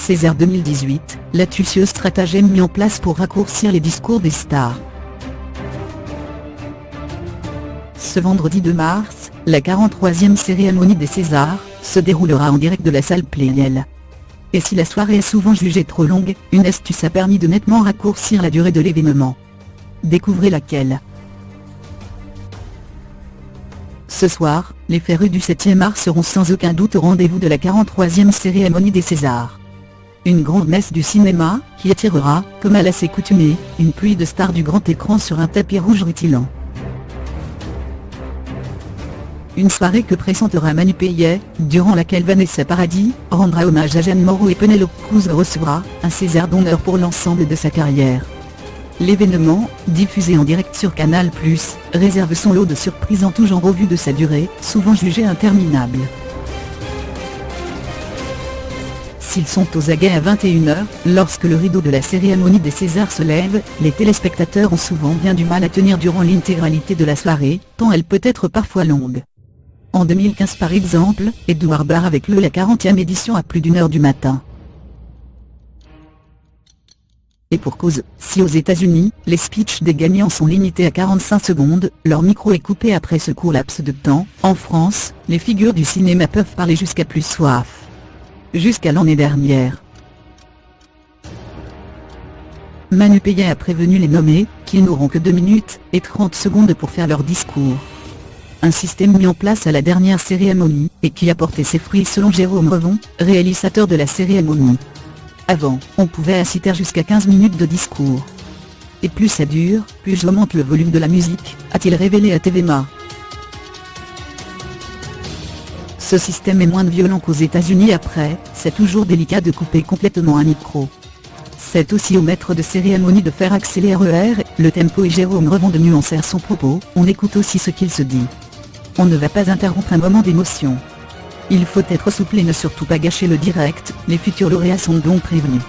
César 2018, l'astucieux stratagème mis en place pour raccourcir les discours des stars. Ce vendredi 2 mars, la 43e cérémonie des Césars se déroulera en direct de la salle Pleyel. Et si la soirée est souvent jugée trop longue, une astuce a permis de nettement raccourcir la durée de l'événement. Découvrez laquelle. Ce soir, les férus du 7e art seront sans aucun doute au rendez-vous de la 43e cérémonie des Césars. Une grande messe du cinéma, qui attirera, comme à l'assez coutumé, une pluie de stars du grand écran sur un tapis rouge rutilant. Une soirée que présentera Manu Payet, durant laquelle Vanessa Paradis rendra hommage à Jeanne Moreau et Penélope Cruz recevra un César d'honneur pour l'ensemble de sa carrière. L'événement, diffusé en direct sur Canal+, réserve son lot de surprises en tout genre au vu de sa durée, souvent jugée interminable. S'ils sont aux aguets à 21h, lorsque le rideau de la cérémonie des Césars se lève, les téléspectateurs ont souvent bien du mal à tenir durant l'intégralité de la soirée, tant elle peut être parfois longue. En 2015 par exemple, Edouard Baird avec la 40e édition à plus d'1h du matin. Et pour cause, si aux États-Unis, les speeches des gagnants sont limités à 45 secondes, leur micro est coupé après ce court laps de temps, en France, les figures du cinéma peuvent parler jusqu'à plus soif. Jusqu'à l'année dernière. Manu Payet a prévenu les nommés, qu'ils n'auront que 2 minutes et 30 secondes pour faire leur discours. Un système mis en place à la dernière cérémonie, et qui a porté ses fruits selon Jérôme Revon, réalisateur de la cérémonie. Avant, on pouvait assister jusqu'à 15 minutes de discours. Et plus ça dure, plus j'augmente le volume de la musique, a-t-il révélé à TVMA. Ce système est moins violent qu'aux États-Unis. Après, c'est toujours délicat de couper complètement un micro. C'est aussi au maître de cérémonie de faire accélérer le tempo et Jérôme Revon de nuancer son propos, on écoute aussi ce qu'il se dit. On ne va pas interrompre un moment d'émotion. Il faut être souple et ne surtout pas gâcher le direct, les futurs lauréats sont donc prévenus.